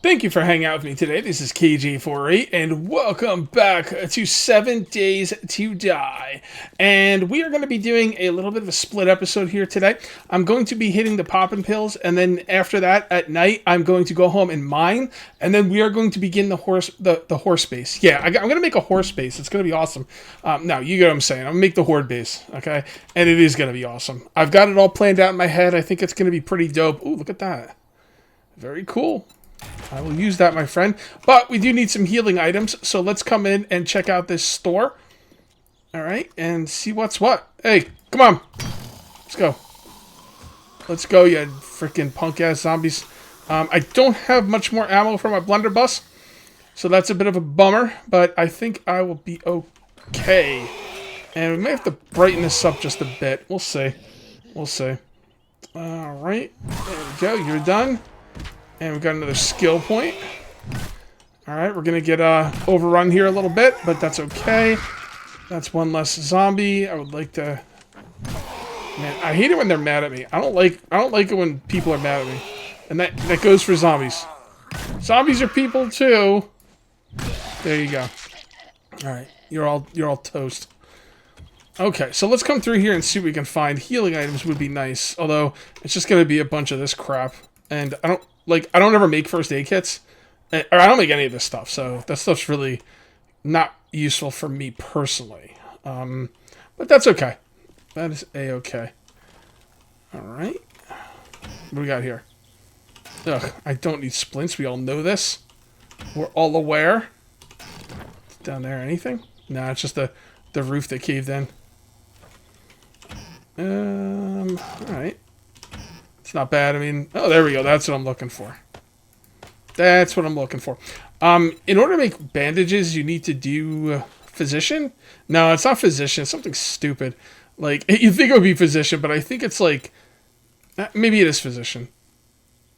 Thank you for hanging out with me today. This is KJ48, and welcome back to 7 Days to Die. And we are going to be doing a little bit of a split episode here today. I'm going to be hitting the poppin' pills, and then after that, at night, I'm going to go home and mine, and then we are going to begin the horse base. Yeah, I'm going to make a horse base. It's going to be awesome. No, you get what I'm saying. I'm going to make the horde base, okay? And it is going to be awesome. I've got it all planned out in my head. I think it's going to be pretty dope. Ooh, look at that. Very cool. I will use that, my friend. But we do need some healing items, so let's come in and check out this store. Alright, and see what's what. Hey, come on. Let's go. Let's go, you freaking punk-ass zombies. I don't have much more ammo for my blunderbuss, so that's a bit of a bummer, but I think I will be okay. And we may have to brighten this up just a bit. We'll see. We'll see. Alright, there we go. You're done. And we've got another skill point. Alright, we're going to get overrun here a little bit, but that's okay. That's one less zombie. I would like to... Man, I hate it when they're mad at me. I don't like it when people are mad at me. And that goes for zombies. Zombies are people too. There you go. Alright, you're all toast. Okay, so let's come through here and see what we can find. Healing items would be nice, although it's just going to be a bunch of this crap. And I don't ever make first aid kits. Or I don't make any of this stuff, so that stuff's really not useful for me personally. But that's okay. That is a-okay. Alright. What do we got here? Ugh, I don't need splints. We all know this. We're all aware. Down there, anything? Nah, it's just the roof that caved in. Alright. It's not bad. I mean, oh, there we go. That's what I'm looking for. That's what I'm looking for. In order to make bandages, you need to do physician. No, it's not physician. It's something stupid. Like, you think it would be physician, but I think it's like, maybe it is physician.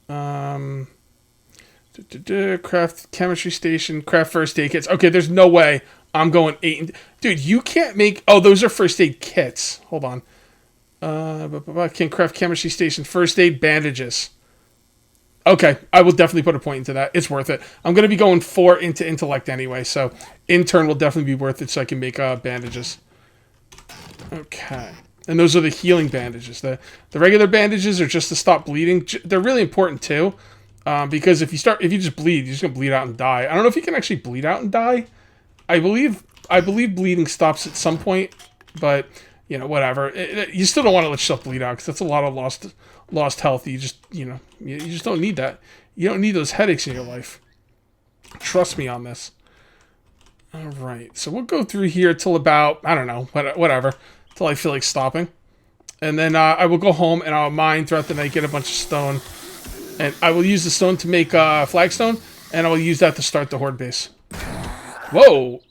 Craft chemistry station, craft first aid kits. Okay, there's no way I'm going 8. Dude, you can't make, oh, those are first aid kits. Hold on. Can craft chemistry station, first aid, bandages. Okay, I will definitely put a point into that. It's worth it. I'm going to be going 4 into intellect anyway, so intern will definitely be worth it so I can make bandages. Okay. And those are the healing bandages. The regular bandages are just to stop bleeding. They're really important too, because if you just bleed, you're just going to bleed out and die. I don't know if you can actually bleed out and die. I believe bleeding stops at some point, but... You know, whatever. You still don't want to let yourself bleed out because that's a lot of lost health. You just, you just don't need that. You don't need those headaches in your life. Trust me on this. All right, so we'll go through here till about, I don't know, whatever, till I feel like stopping, and then I will go home and I'll mine throughout the night, get a bunch of stone, and I will use the stone to make flagstone, and I will use that to start the horde base. Whoa!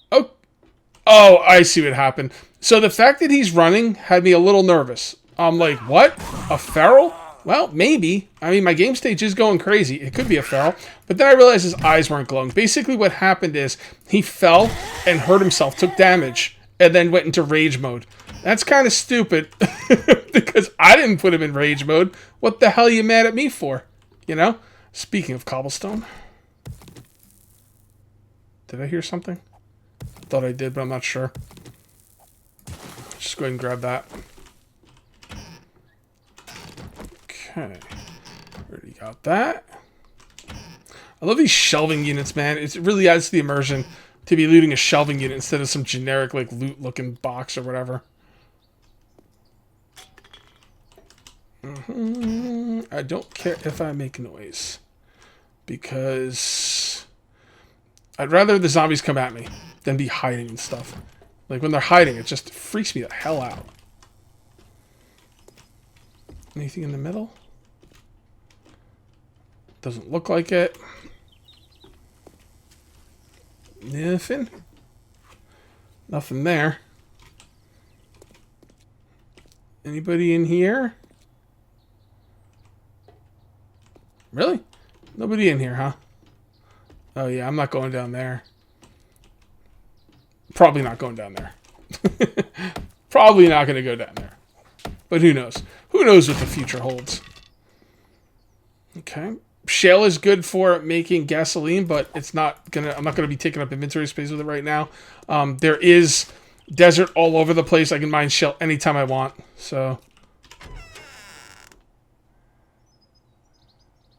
Oh, I see what happened. So the fact that he's running had me a little nervous. I'm like, what? A feral? Well, maybe. I mean, my game stage is going crazy. It could be a feral. But then I realized his eyes weren't glowing. Basically what happened is he fell and hurt himself, took damage, and then went into rage mode. That's kind of stupid because I didn't put him in rage mode. What the hell are you mad at me for? You know? Speaking of cobblestone. Did I hear something? Thought I did, but I'm not sure. Just go ahead and grab that. Okay. Already got that. I love these shelving units, man. It really adds to the immersion to be looting a shelving unit instead of some generic, like, loot-looking box or whatever. I don't care if I make noise. Because I'd rather the zombies come at me than be hiding and stuff. Like, when they're hiding, it just freaks me the hell out. Anything in the middle? Doesn't look like it. Nothing. Nothing there. Anybody in here? Really? Nobody in here, huh? Oh, yeah, I'm not going down there. Probably not going down there. Probably not going to go down there. But who knows? Who knows what the future holds? Okay. shale is good for making gasoline, but it's not gonna. I'm not gonna be taking up inventory space with it right now. There is desert all over the place. I can mine shale anytime I want. So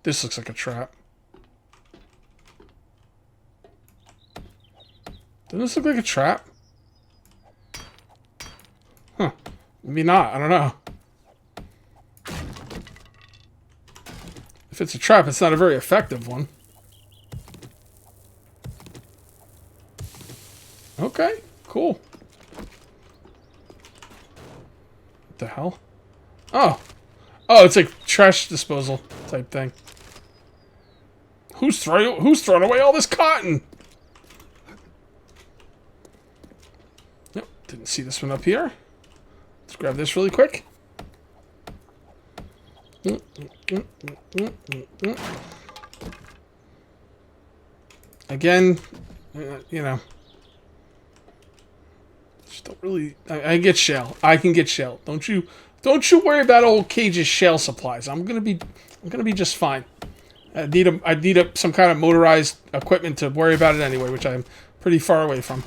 this looks like a trap. Doesn't this look like a trap? Huh. Maybe not. I don't know. If it's a trap, it's not a very effective one. Okay, cool. What the hell? Oh. Oh, it's like trash disposal type thing. Who's throwing away all this cotton? Nope, didn't see this one up here. Let's grab this really quick. Again, you know, just don't really. I get shale. I can get shale. Don't you worry about old Cage's shale supplies. I'm gonna be just fine. I need some kind of motorized equipment to worry about it anyway, which I'm pretty far away from.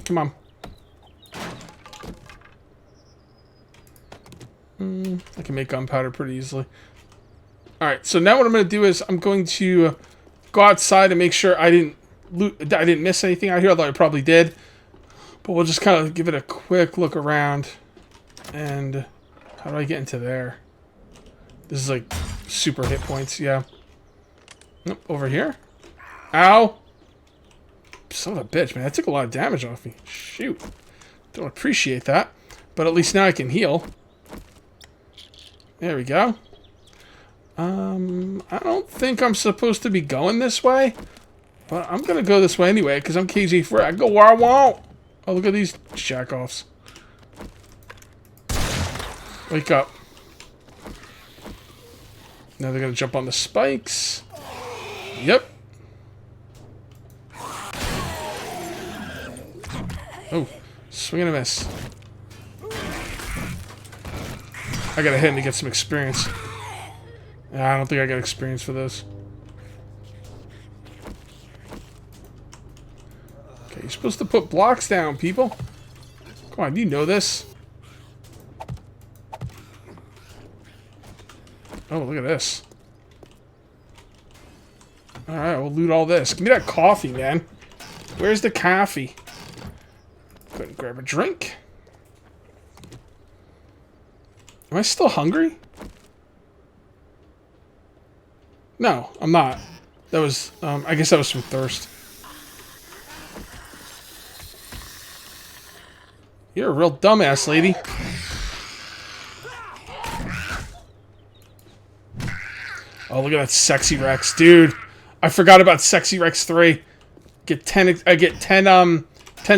Come on. I can make gunpowder pretty easily. Alright, so now what I'm going to do is I'm going to go outside and make sure I didn't miss anything out here, although I probably did. But we'll just kind of give it a quick look around. And how do I get into there? This is like super hit points, yeah. Nope, over here. Ow! Son of a bitch, man. That took a lot of damage off me. Shoot. Don't appreciate that. But at least now I can heal. There we go. I don't think I'm supposed to be going this way. But I'm going to go this way anyway, because I'm KG4. I go where I want. Oh, look at these jack-offs. Wake up. Now they're going to jump on the spikes. Yep. Oh, swing and a miss. I gotta hit him to get some experience. I don't think I got experience for this. Okay, you're supposed to put blocks down, people. Come on, you know this. Oh, look at this. Alright, we'll loot all this. Give me that coffee, man. Where's the coffee? Go ahead and grab a drink. Am I still hungry? No, I'm not. That was, I guess that was from thirst. You're a real dumbass, lady. Oh, look at that Sexy Rex, dude. I forgot about Sexy Rex 3. I get 10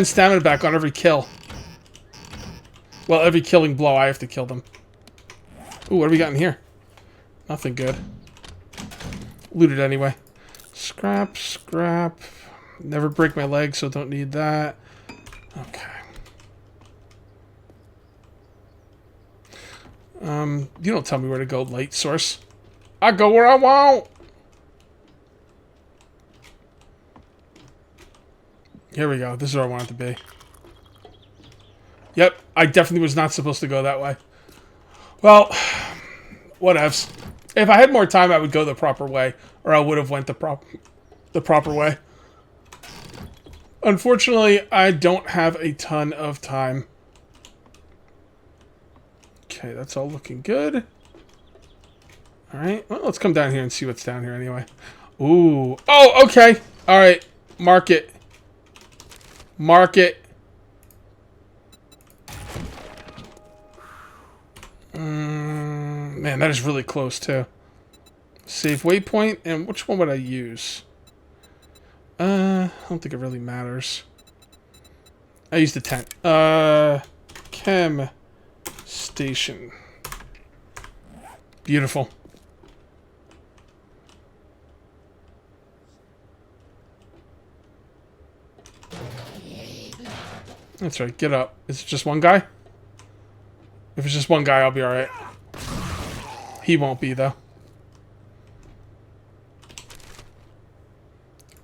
stamina back on every kill. Well, every killing blow, I have to kill them. Ooh, what do we got in here? Nothing good. Loot it anyway. Scrap, scrap. Never break my leg, so don't need that. Okay. You don't tell me where to go, light source. I go where I want. Here we go. This is where I want it to be. Yep, I definitely was not supposed to go that way. Well, whatevs. If I had more time, I would go the proper way, or I would have went the proper way. Unfortunately, I don't have a ton of time. Okay, that's all looking good. Alright, well, let's come down here and see what's down here anyway. Ooh. Oh, okay. Alright, mark it. Mark it. Man, that is really close, too. Save waypoint, and which one would I use? I don't think it really matters. I used the tent. Chem station. Beautiful. That's right, get up. Is it just one guy? If it's just one guy, I'll be alright. He won't be, though.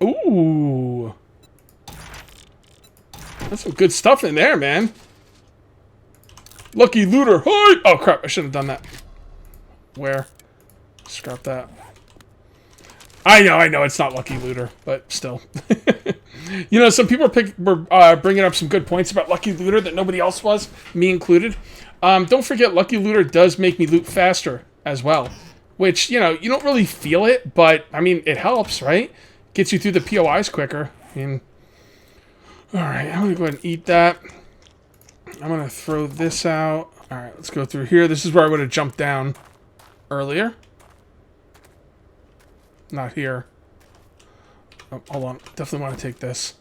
Ooh. That's some good stuff in there, man. Lucky looter. Hi! Oh, crap. I shouldn't have done that. Where? Scrap that. I know. It's not lucky looter, but still. You know, some people were bringing up some good points about lucky looter that nobody else was, me included. Don't forget, lucky looter does make me loot faster as well. Which, you know, you don't really feel it, but, I mean, it helps, right? Gets you through the POIs quicker. I mean, alright, I'm going to go ahead and eat that. I'm going to throw this out. Alright, let's go through here. This is where I would have jumped down earlier. Not here. Oh, hold on. Definitely want to take this.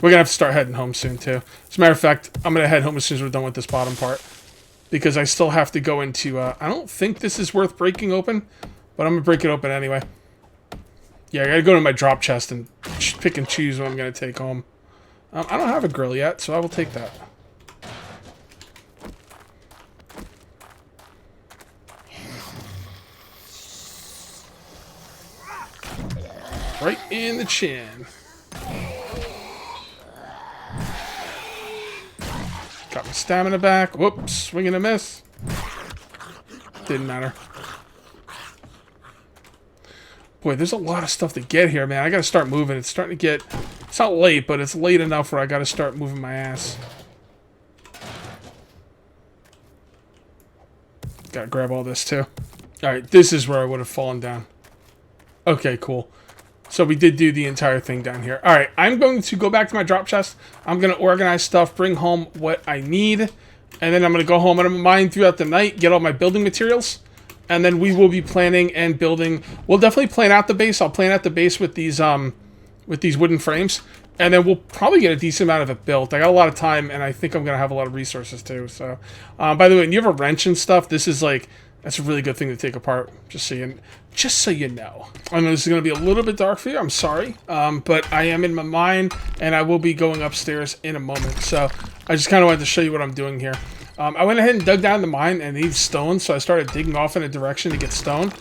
We're going to have to start heading home soon, too. As a matter of fact, I'm going to head home as soon as we're done with this bottom part. Because I still have to go into... I don't think this is worth breaking open, but I'm going to break it open anyway. Yeah, I got to go to my drop chest and pick and choose what I'm going to take home. I don't have a grill yet, so I will take that. Right in the chin. Got my stamina back. Whoops, swing and a miss. Didn't matter. Boy, there's a lot of stuff to get here, man. I gotta start moving. It's starting to get... It's not late, but it's late enough where I gotta start moving my ass. Gotta grab all this, too. Alright, this is where I would have fallen down. Okay, cool. So we did do the entire thing down here. Alright, I'm going to go back to my drop chest. I'm going to organize stuff, bring home what I need. And then I'm going to go home. I'm going to mine throughout the night, get all my building materials. And then we will be planning and building. We'll definitely plan out the base. I'll plan out the base with these wooden frames. And then we'll probably get a decent amount of it built. I got a lot of time, and I think I'm going to have a lot of resources too. So, by the way, when you have a wrench and stuff, this is like... That's a really good thing to take apart, just so you know. I know this is going to be a little bit dark for you, I'm sorry. But I am in my mine, and I will be going upstairs in a moment. So I just kind of wanted to show you what I'm doing here. I went ahead and dug down the mine and needed stone, so I started digging off in a direction to get stone.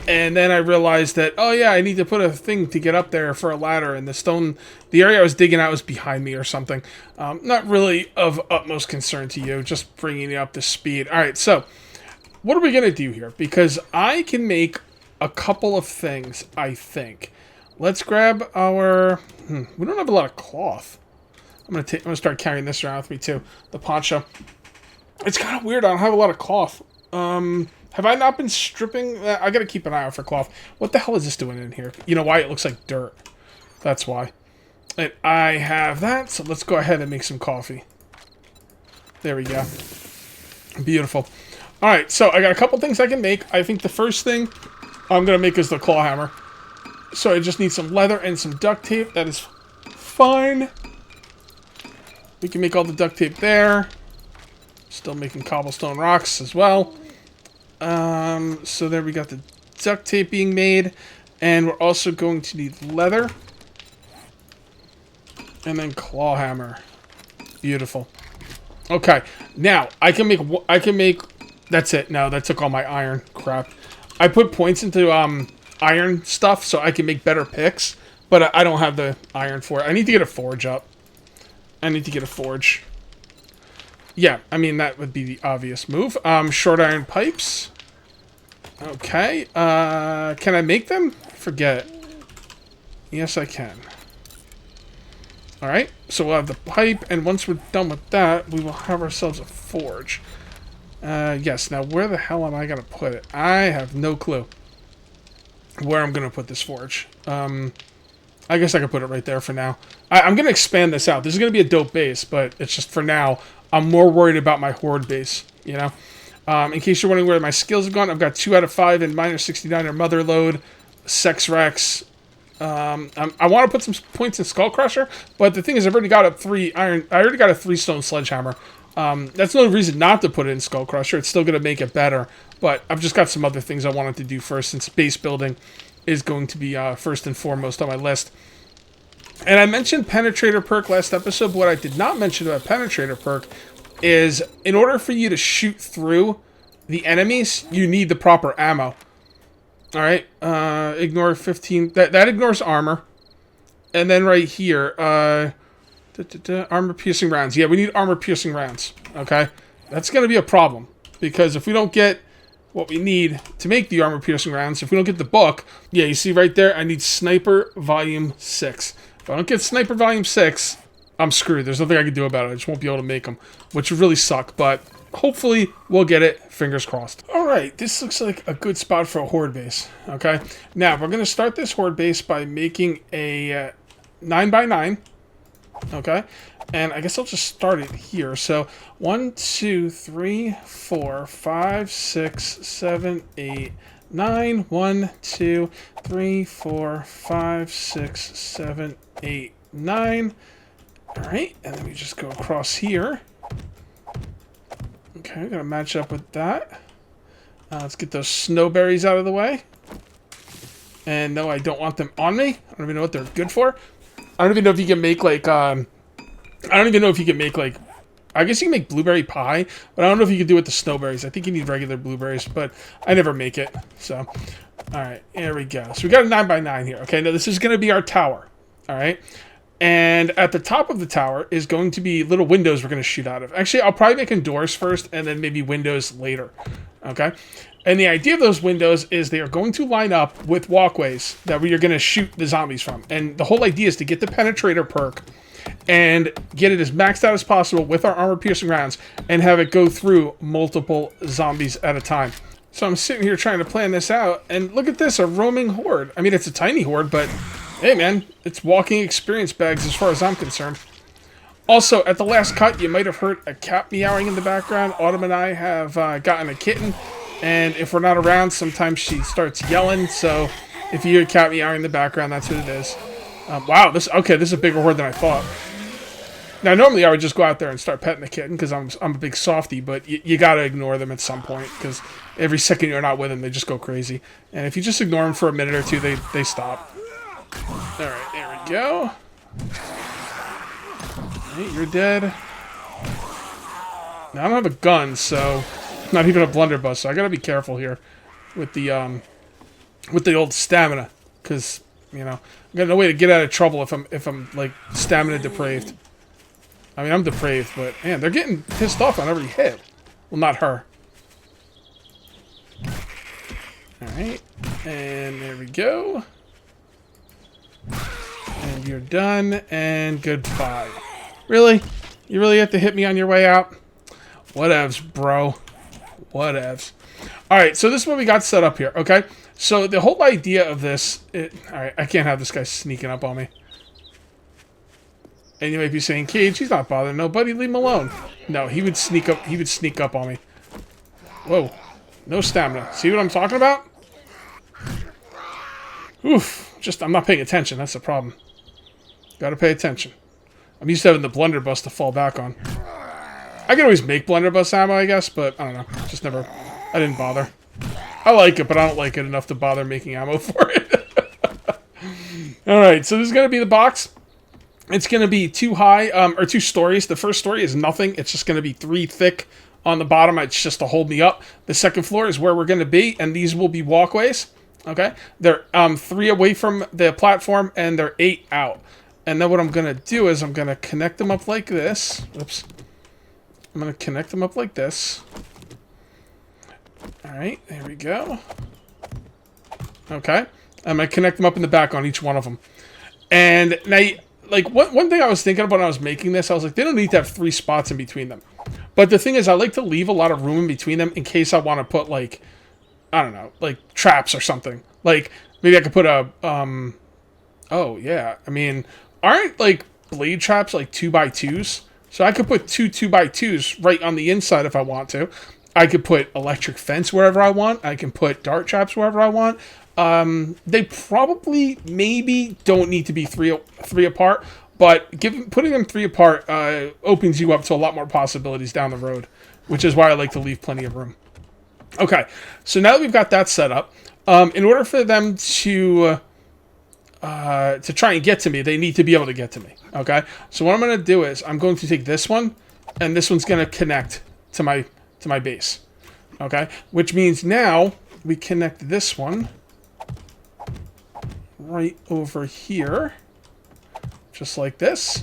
And then I realized that, oh yeah, I need to put a thing to get up there for a ladder, and the stone, the area I was digging out was behind me or something. Not really of utmost concern to you, just bringing you up to speed. Alright, so... What are we going to do here? Because I can make a couple of things, I think. Let's grab our... we don't have a lot of cloth. I'm going to start carrying this around with me, too. The poncho. It's kind of weird. I don't have a lot of cloth. Have I not been stripping? I got to keep an eye out for cloth. What the hell is this doing in here? You know why? It looks like dirt. That's why. And I have that, so let's go ahead and make some coffee. There we go. Beautiful. Alright, so I got a couple things I can make. I think the first thing I'm going to make is the claw hammer. So I just need some leather and some duct tape. That is fine. We can make all the duct tape there. Still making cobblestone rocks as well. So there we got the duct tape being made. And we're also going to need leather. And then claw hammer. Beautiful. Okay, now I can make... That's it. No, that took all my iron. Crap. I put points into iron stuff so I can make better picks, but I don't have the iron for it. I need to get a forge up. I need to get a forge. Yeah, I mean, that would be the obvious move. Short iron pipes. Okay. Can I make them? Forget it. Yes, I can. Alright, so we'll have the pipe, and once we're done with that, we will have ourselves a forge. Yes, now where the hell am I going to put it? I have no clue where I'm going to put this forge. I guess I could put it right there for now. I'm going to expand this out. This is going to be a dope base, but it's just for now, I'm more worried about my horde base, you know? In case you're wondering where my skills have gone, I've got 2 out of 5 in Miner 69 or Mother Load, Sex Rex. I want to put some points in Skull Crusher, but the thing is I've already got a 3 iron. I already got a 3-stone sledgehammer. That's no reason not to put it in Skull Crusher. It's still going to make it better. But I've just got some other things I wanted to do first, since base building is going to be first and foremost on my list. And I mentioned Penetrator Perk last episode, but what I did not mention about Penetrator Perk is in order for you to shoot through the enemies, you need the proper ammo. All right, ignore 15. That ignores armor. And then right here, armor-piercing rounds. Yeah, we need armor-piercing rounds, okay? That's going to be a problem, because if we don't get what we need to make the armor-piercing rounds, if we don't get the book, yeah, you see right there, I need Sniper Volume 6. If I don't get Sniper Volume 6, I'm screwed. There's nothing I can do about it. I just won't be able to make them, which would really suck, but hopefully we'll get it. Fingers crossed. All right, this looks like a good spot for a horde base, okay? Now, we're going to start this horde base by making a 9x9, okay? And I guess I'll just start it here. So 1, 2, 3, 4, 5, 6, 7, 8, 9. 1, 2, 3, 4, 5, 6, 7, 8, 9. All right, and then we just go across here. Okay, gonna match up with that. Let's get those snowberries out of the way. And no, I don't want them on me. I don't even know what they're good for. I don't even know if you can make like I don't even know if you can make like, I guess you can make blueberry pie, but I don't know if you can do it with the snowberries. I think you need regular blueberries, but I never make it. So, all right, there we go. So we got a 9x9 here. Okay, now this is going to be our tower. All right, and at the top of the tower is going to be little windows we're going to shoot out of. Actually, I'll probably make doors first, and then maybe windows later. Okay, and the idea of those windows is they are going to line up with walkways that we are going to shoot the zombies from. And the whole idea is to get the Penetrator perk and get it as maxed out as possible with our armor-piercing rounds and have it go through multiple zombies at a time. So I'm sitting here trying to plan this out, and look at this, a roaming horde. I mean, it's a tiny horde, but hey, man, it's walking experience bags as far as I'm concerned. Also, at the last cut, you might have heard a cat meowing in the background. Autumn and I have gotten a kitten, and if we're not around, sometimes she starts yelling, so if you hear a cat meowing in the background, that's what it is. Wow, this is a bigger horde than I thought. Now, normally I would just go out there and start petting the kitten because I'm a big softie, but you gotta ignore them at some point because every second you're not with them, they just go crazy. And if you just ignore them for a minute or two, they stop. All right, there we go. Hey, you're dead. Now I don't have a gun, so not even a blunderbuss. So I gotta be careful here with the old stamina, because you know I got no way to get out of trouble if I'm like stamina depraved. I mean, I'm depraved, but man, they're getting pissed off on every hit. Well, not her. All right, and there we go. And you're done, and goodbye. Really? You really have to hit me on your way out? Whatevs, bro. Whatevs. Alright, so this is what we got set up here, okay? So the whole idea of this... Alright, I can't have this guy sneaking up on me. And you might be saying, Cage, he's not bothering nobody, leave him alone. No, he would sneak up on me. Whoa. No stamina. See what I'm talking about? Oof. I'm not paying attention, that's the problem. Gotta pay attention. I'm used to having the blunderbuss to fall back on. I can always make blunderbuss ammo, I guess, but I don't know. Just never... I didn't bother. I like it, but I don't like it enough to bother making ammo for it. Alright, so this is going to be the box. It's going to be 2 high, or 2 stories. The first story is nothing. It's just going to be 3 thick on the bottom. It's just to hold me up. The second floor is where we're going to be, and these will be walkways. Okay? They're 3 away from the platform, and they're 8 out. And then what I'm going to do is I'm going to connect them up like this. Oops. I'm going to connect them up like this. Alright, there we go. Okay. I'm going to connect them up in the back on each one of them. And now, like, one thing I was thinking of when I was making this, I was like, they don't need to have 3 spots in between them. But the thing is, I like to leave a lot of room in between them in case I want to put, like, I don't know, like, traps or something. Like, maybe I could put a, oh, yeah. I mean, aren't, like, blade traps, like, 2x2s? So I could put 2 2x2s right on the inside if I want to. I could put electric fence wherever I want. I can put dart traps wherever I want. They probably, maybe, don't need to be three apart, but putting them 3 apart opens you up to a lot more possibilities down the road, which is why I like to leave plenty of room. Okay, so now that we've got that set up, in order for them to try and get to me, they need to be able to get to me. Okay, so what I'm going to do is I'm going to take this one, and this one's going to connect to my base. Okay, which means now we connect this one right over here, just like this.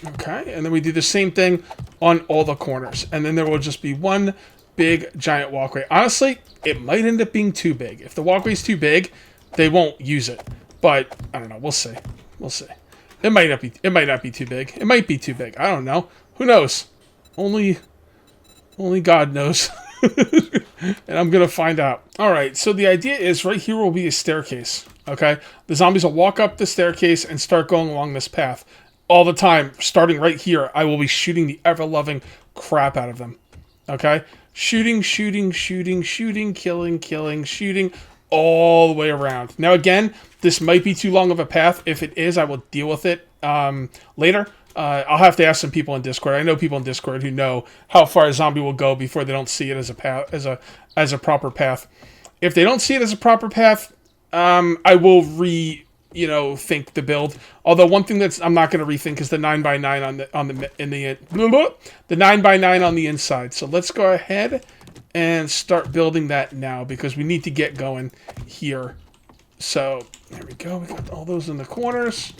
Okay, and then we do the same thing on all the corners, and then there will just be one big giant walkway. Honestly, it might end up being too big. If the walkway's too big, they won't use it. But I don't know. We'll see. We'll see. It might not be. It might not be too big. It might be too big. I don't know. Who knows? Only God knows. And I'm gonna find out. All right. So the idea is right here will be a staircase. Okay. The zombies will walk up the staircase and start going along this path all the time. Starting right here, I will be shooting the ever-loving crap out of them. Okay. Shooting, killing, shooting, all the way around. Now, again, this might be too long of a path. If it is, I will deal with it later. I'll have to ask some people in Discord. I know people in Discord who know how far a zombie will go before they don't see it as a path, as a proper path. If they don't see it as a proper path, I will think the build. Although one thing that's I'm not going to rethink is the 9x9 the 9x9 on the inside. So let's go ahead and start building that now because we need to get going here. So there we go. We got all those in the corners.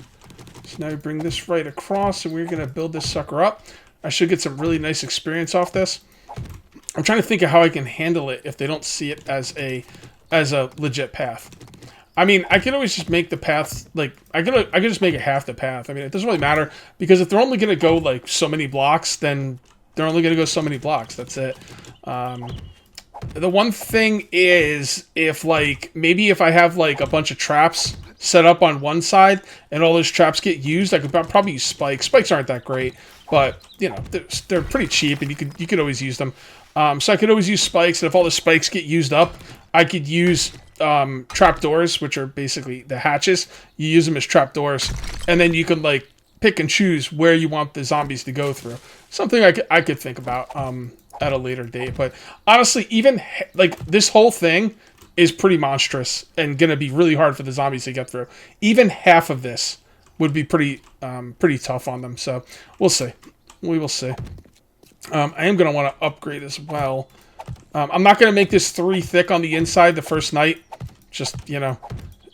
So now we bring this right across, and we're going to build this sucker up. I should get some really nice experience off this. I'm trying to think of how I can handle it if they don't see it as a legit path. I mean, I could always just make the path, like, I could just make it half the path. I mean, it doesn't really matter, because if they're only going to go, like, so many blocks, then they're only going to go so many blocks. That's it. The one thing is, if, like, maybe if I have, like, a bunch of traps set up on one side, and all those traps get used, I could probably use spikes. Spikes aren't that great, but, you know, they're pretty cheap, and you could always use them. So I could always use spikes, and if all the spikes get used up, I could use trapdoors, which are basically the hatches. You use them as trapdoors, and then you can like pick and choose where you want the zombies to go through. Something I could think about at a later date. But honestly, even like this whole thing is pretty monstrous and gonna be really hard for the zombies to get through. Even half of this would be pretty tough on them. So we'll see. We will see. I am gonna want to upgrade as well. I'm not going to make this 3 thick on the inside the first night. Just, you know,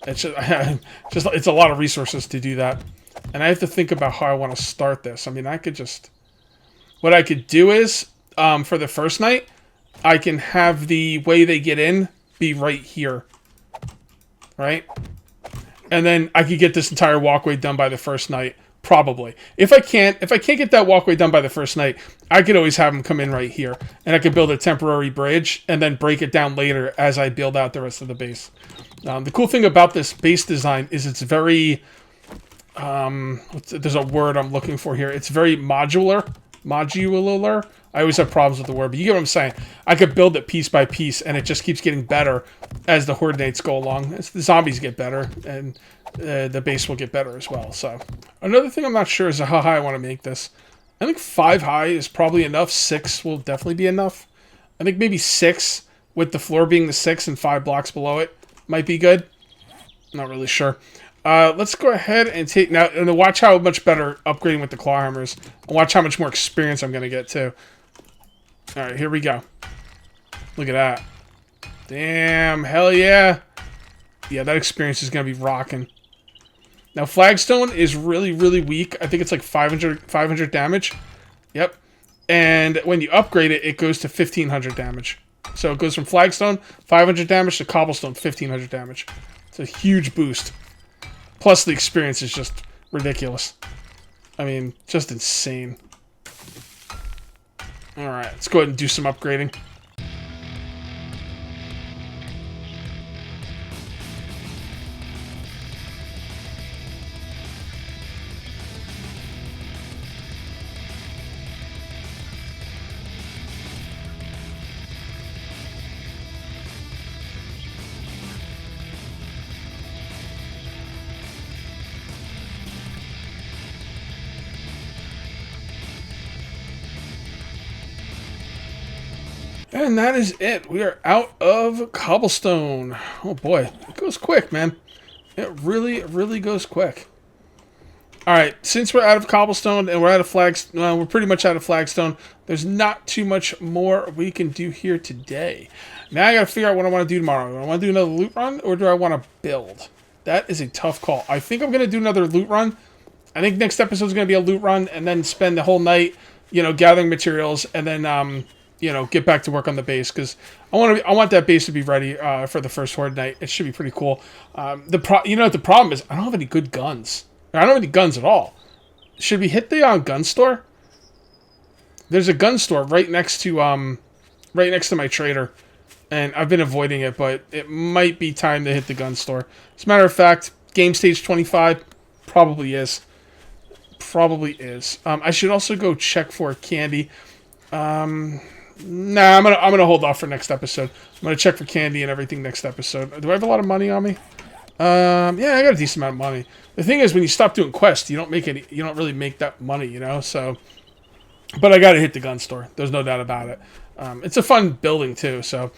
it's it's a lot of resources to do that. And I have to think about how I want to start this. I mean, what I could do is, for the first night, I can have the way they get in be right here. Right? And then I could get this entire walkway done by the first night. Probably. If I can't get that walkway done by the first night, I could always have them come in right here, and I could build a temporary bridge and then break it down later as I build out the rest of the base. The cool thing about this base design is it's very, there's a word I'm looking for here. It's very modular. I always have problems with the word, but you get what I'm saying. I could build it piece by piece, and it just keeps getting better as the horde nates go along. As the zombies get better, and the base will get better as well. So another thing I'm not sure is how high I want to make this. I think 5 high is probably enough. 6 will definitely be enough. I think maybe 6 with the floor being the 6 and 5 blocks below it might be good. Not really sure. Let's go ahead and take now and watch how much better upgrading with the claw hammers. And watch how much more experience I'm gonna get too. All right, here we go. Look at that. Damn, hell yeah. Yeah, that experience is gonna be rocking. Now, Flagstone is really, really weak. I think it's like 500 damage. Yep. And when you upgrade it, it goes to 1500 damage. So it goes from Flagstone, 500 damage, to Cobblestone, 1500 damage. It's a huge boost. Plus, the experience is just ridiculous. I mean, just insane. Alright, let's go ahead and do some upgrading. And that is it. We are out of cobblestone. Oh boy, it goes quick, man. It really, really goes quick. All right, since we're out of cobblestone and we're out of flags, we're pretty much out of flagstone. There's not too much more we can do here today. Now I gotta figure out what I want to do tomorrow. Do I want to do another loot run, or do I want to build? That is a tough call. I think I'm gonna do another loot run. I think next episode is gonna be a loot run, and then spend the whole night, gathering materials, and then get back to work on the base, because I want that base to be ready for the first horde night. It should be pretty cool. The problem is I don't have any good guns. I don't have any guns at all. Should we hit the gun store? There's a gun store right next to my trader, and I've been avoiding it, but it might be time to hit the gun store. As a matter of fact, game stage 25 probably is. Probably is. I should also go check for candy. Nah, I'm gonna hold off for next episode. I'm gonna check for candy and everything next episode. Do I have a lot of money on me? Yeah, I got a decent amount of money. The thing is, when you stop doing quests, you don't really make that money, so. But I gotta hit the gun store. There's no doubt about it. It's a fun building too, so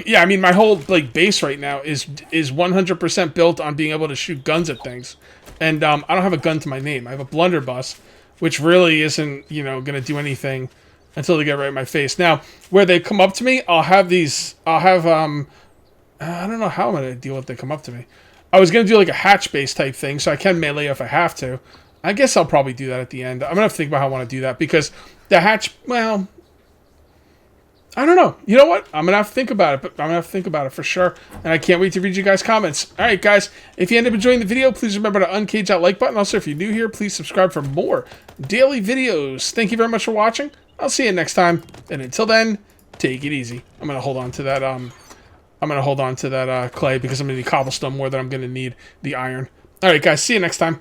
yeah, I mean, my whole base right now is 100% built on being able to shoot guns at things. And I don't have a gun to my name. I have a blunderbuss, which really isn't, gonna do anything until they get right in my face. Now, where they come up to me, I'll have I don't know how I'm going to deal with they come up to me. I was going to do a hatch base type thing, so I can melee if I have to. I guess I'll probably do that at the end. I'm going to have to think about how I want to do that, because the hatch, well, I don't know. You know what? I'm going to have to think about it, but I'm going to have to think about it for sure. And I can't wait to read you guys' comments. All right, guys, if you end up enjoying the video, please remember to uncage that like button. Also, if you're new here, please subscribe for more daily videos. Thank you very much for watching. I'll see you next time. And until then, take it easy. I'm going to hold on to that clay, because I'm going to need cobblestone more than I'm going to need the iron. All right, guys. See you next time.